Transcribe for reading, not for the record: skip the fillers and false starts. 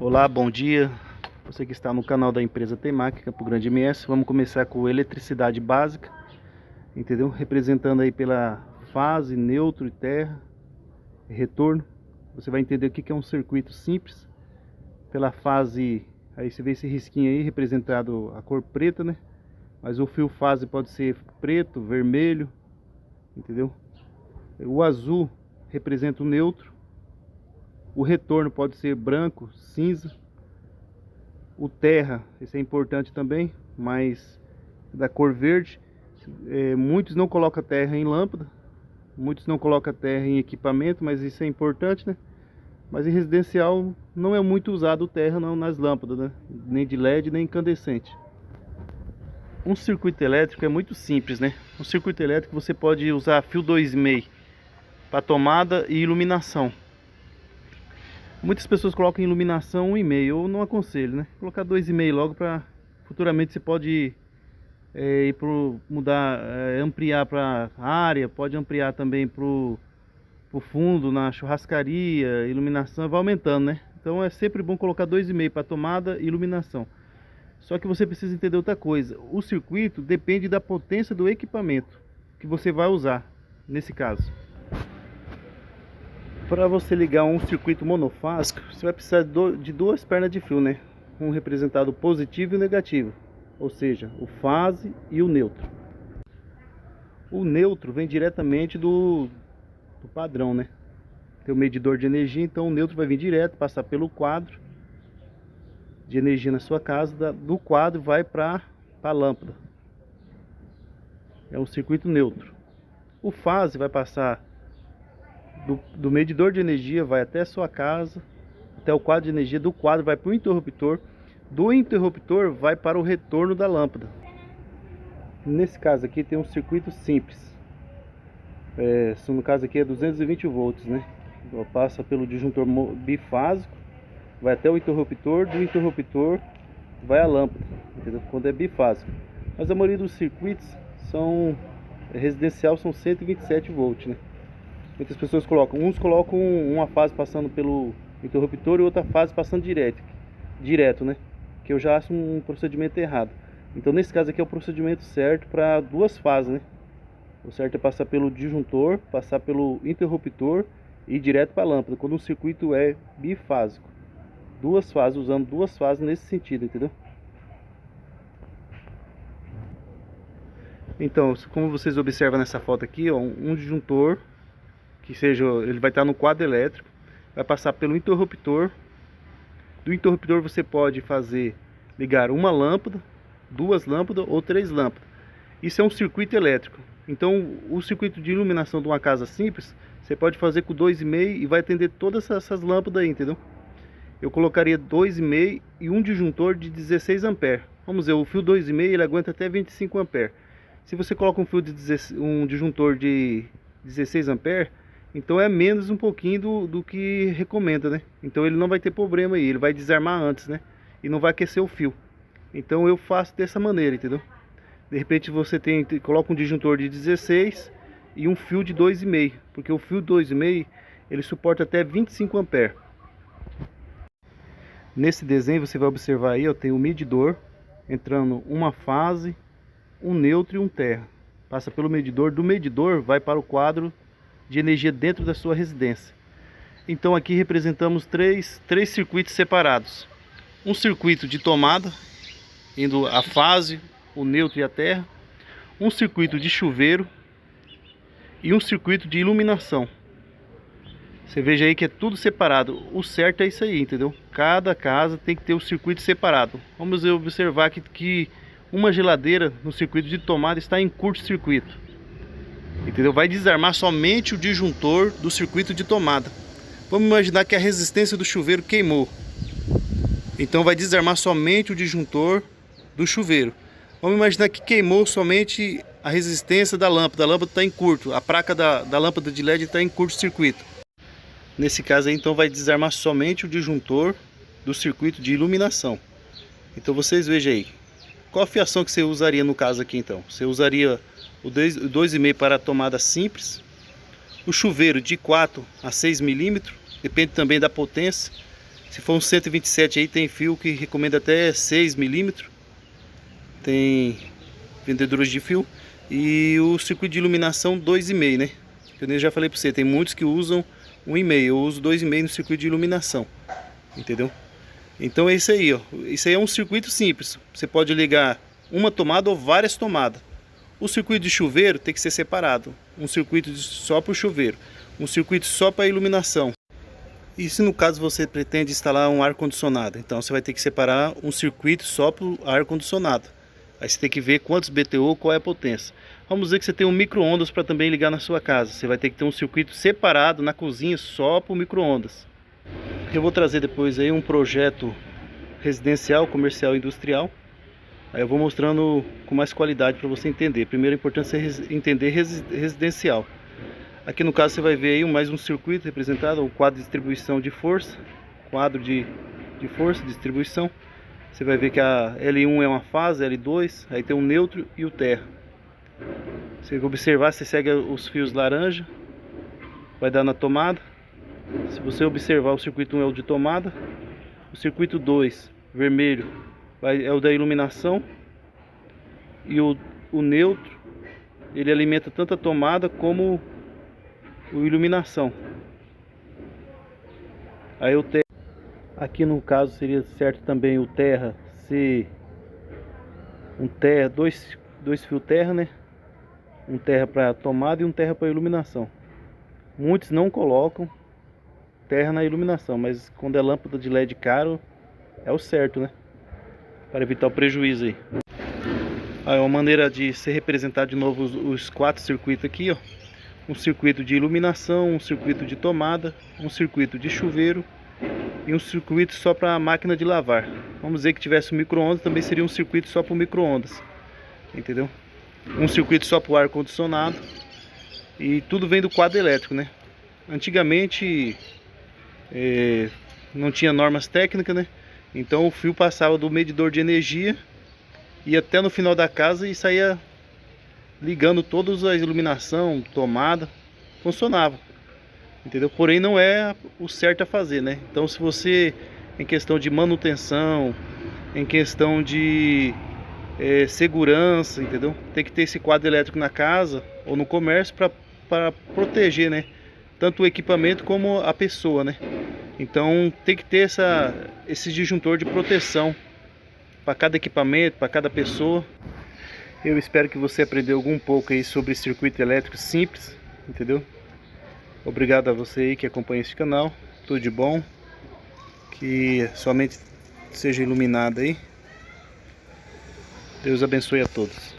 Olá, bom dia. Você que está no canal da empresa Temac, Campo Grande MS. Vamos começar com eletricidade básica, entendeu? Representando aí pela fase, neutro e terra, retorno. Você vai entender o que é um circuito simples. Pela fase, aí você vê esse risquinho aí representado a cor preta, né? Mas o fio fase pode ser preto, vermelho, entendeu? O azul representa o neutro. O retorno pode ser branco, cinza. O terra, esse é importante também, mas da cor verde. Muitos não colocam terra em lâmpada, muitos não colocam terra em equipamento, mas isso é importante, né? Mas em residencial não é muito usado terra não nas lâmpadas, né? Nem de LED, nem incandescente. Um circuito elétrico é muito simples, né? Um circuito elétrico você pode usar fio 2,5 para tomada e iluminação. Muitas pessoas colocam iluminação 1,5, eu não aconselho, né? Colocar 2,5 logo para futuramente você pode ir pro mudar, ampliar para área, pode ampliar também pro fundo na churrascaria, iluminação vai aumentando, né? Então é sempre bom colocar 2,5 para tomada e iluminação. Só que você precisa entender outra coisa, o circuito depende da potência do equipamento que você vai usar nesse caso. Para você ligar um circuito monofásico, você vai precisar de duas pernas de fio, né? Um representado positivo e negativo, ou seja, o fase e o neutro. O neutro vem diretamente do padrão, né? Tem o medidor de energia, então o neutro vai vir direto, passar pelo quadro de energia na sua casa, do quadro vai para a lâmpada. É um circuito neutro. O fase vai passar do medidor de energia, vai até a sua casa, até o quadro de energia, do quadro vai para o interruptor, do interruptor vai para o retorno da lâmpada. Nesse caso aqui tem um circuito simples, no caso aqui é 220 volts, né? Passa pelo disjuntor bifásico, vai até o interruptor, do interruptor vai a lâmpada, entendeu? Quando é bifásico. Mas a maioria dos circuitos são residencial, são 127 volts, né? Muitas pessoas colocam, uns colocam uma fase passando pelo interruptor e outra fase passando direto, né? Que eu já acho um procedimento errado. Então nesse caso aqui é o procedimento certo para duas fases, né? O certo é passar pelo disjuntor, passar pelo interruptor e ir direto para a lâmpada, quando um circuito é bifásico. Duas fases, usando duas fases nesse sentido, entendeu? Então, como vocês observam nessa foto aqui, ó, um disjuntor que seja, ele vai estar no quadro elétrico, vai passar pelo interruptor. Do interruptor você pode ligar uma lâmpada, duas lâmpadas ou três lâmpadas. Isso é um circuito elétrico. Então o circuito de iluminação de uma casa simples, você pode fazer com 2,5 e vai atender todas essas lâmpadas aí, entendeu? Eu colocaria 2,5 e um disjuntor de 16 amperes. Vamos dizer, o fio 2,5 ele aguenta até 25 amperes. Se você coloca um disjuntor de 16 amperes, então é menos um pouquinho do que recomenda, né? Então ele não vai ter problema aí, ele vai desarmar antes, né? E não vai aquecer o fio. Então eu faço dessa maneira, entendeu? De repente você coloca um disjuntor de 16 e um fio de 2,5, porque o fio 2,5 ele suporta até 25 amperes. Nesse desenho você vai observar aí, ó, tem o medidor entrando uma fase, um neutro e um terra. Passa pelo medidor, do medidor vai para o quadro de energia dentro da sua residência. Então aqui representamos três circuitos separados. Um circuito de tomada, indo a fase, o neutro e a terra. Um circuito de chuveiro e um circuito de iluminação. Você veja aí que é tudo separado. O certo é isso aí, entendeu? Cada casa tem que ter o circuito separado. Vamos observar que uma geladeira no circuito de tomada está em curto-circuito, entendeu? Vai desarmar somente o disjuntor do circuito de tomada. Vamos imaginar que a resistência do chuveiro queimou, então vai desarmar somente o disjuntor do chuveiro. Vamos imaginar que queimou somente a resistência da lâmpada. A lâmpada está em curto, a placa da lâmpada de LED está em curto-circuito. Nesse caso aí, então vai desarmar somente o disjuntor do circuito de iluminação. Então vocês vejam aí, qual a fiação que você usaria no caso aqui então? Você usaria o 2,5 para a tomada simples, o chuveiro de 4 a 6 milímetros, depende também da potência, Se for um 127 aí, tem fio que recomenda até 6 milímetros. Tem vendedores de fio. E o circuito de iluminação 2,5, né? Eu já falei para você, tem muitos que usam 1,5. Eu uso 2,5 no circuito de iluminação. Entendeu? Então é isso aí, ó. Isso aí é um circuito simples. Você pode ligar uma tomada ou várias tomadas. O circuito de chuveiro tem que ser separado. Um circuito só para o chuveiro. Um circuito só para a iluminação. E se no caso você pretende instalar um ar-condicionado, então você vai ter que separar um circuito só para o ar-condicionado. Aí você tem que ver quantos BTU, qual é a potência. Vamos dizer que você tem um micro-ondas para também ligar na sua casa. Você vai ter que ter um circuito separado na cozinha só para o micro-ondas. Eu vou trazer depois aí um projeto residencial, comercial e industrial. Aí eu vou mostrando com mais qualidade para você entender. Primeiro é importante você entender residencial. Aqui no caso você vai ver aí mais um circuito representado, o quadro de distribuição de força. Quadro de força, distribuição. Você vai ver que a L1 é uma fase, L2, aí tem o neutro e o terra. Você vai observar, você segue os fios laranja, vai dar na tomada. Se você observar, o circuito 1 é o de tomada. O circuito 2, vermelho, é o da iluminação. E o neutro, ele alimenta tanto a tomada como o iluminação. Aí o terra, aqui no caso seria certo também o terra ser um terra, dois fios terra, né? Um terra para tomada e um terra para iluminação. Muitos não colocam terra na iluminação, mas quando é lâmpada de LED caro, é o certo, né? Para evitar o prejuízo aí. Aí uma maneira de se representar de novo os 4 circuitos aqui, ó. Um circuito de iluminação, um circuito de tomada, um circuito de chuveiro e um circuito só para a máquina de lavar. Vamos dizer que tivesse um micro-ondas, também seria um circuito só para o micro-ondas. Entendeu? Um circuito só para o ar-condicionado. E tudo vem do quadro elétrico, né? Antigamente não tinha normas técnicas, né? Então o fio passava do medidor de energia e até no final da casa e saía ligando todas as iluminação, tomada, funcionava, entendeu? Porém não é o certo a fazer, né? Então se você, em questão de manutenção, em questão de segurança, entendeu? Tem que ter esse quadro elétrico na casa ou no comércio para proteger, né? Tanto o equipamento como a pessoa, né? Então tem que ter esse disjuntor de proteção para cada equipamento, para cada pessoa. Eu espero que você aprendeu algum pouco aí sobre circuito elétrico simples, entendeu? Obrigado a você aí que acompanha este canal. Tudo de bom. Que sua mente seja iluminada aí. Deus abençoe a todos.